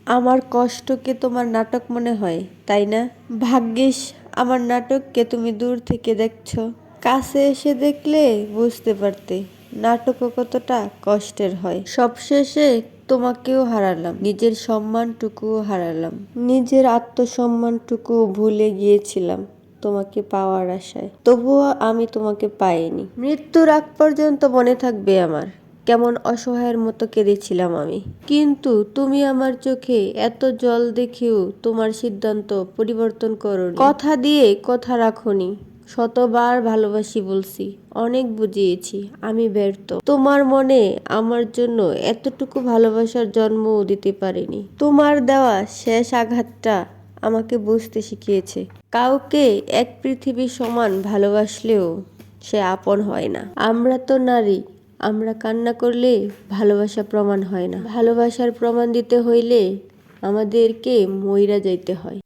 আমার কষ্টকে তোমার নাটক মনে হয়, তাই না? ভাগ্যিস আমার নাটককে তুমি দূর থেকে দেখছো। কাছে এসে দেখলে বুঝতে পারতে নাটকও কতটা কষ্টের হয়। সবশেষে তোমাকেও হারালাম, নিজের সম্মানটুকুও হারালাম, নিজের আত্মসম্মানটুকু ভুলে গিয়েছিলাম তোমাকে পাওয়ার আশায়। তবুও আমি তোমাকে পাইনি। মৃত্যুর আগ পর্যন্ত মনে থাকবে আমার কেমন অসহায়ের মতো কেঁদেছিলাম আমি। কিন্তু তুমি আমার চোখে এত জল দেখেও তোমার সিদ্ধান্ত পরিবর্তন করোনি। কথা দিয়ে কথা রাখোনি। শতবার ভালোবাসি বলছি, অনেক বুঝিয়েছি, আমি ব্যর্থ। তোমার মনে আমার জন্য এতটুকু ভালোবাসার জন্মও দিতে পারিনি। তোমার দেওয়া শেষ আঘাতটা আমাকে বুঝতে শিখিয়েছে কাউকে এক পৃথিবীর সমান ভালোবাসলেও সে আপন হয় না। আমরা তো নারী, আমরা কান্না করলে ভালোবাসা প্রমাণ হয় না। ভালোবাসার প্রমাণ দিতে হইলে আমাদেরকে মইরা যাইতে হয়।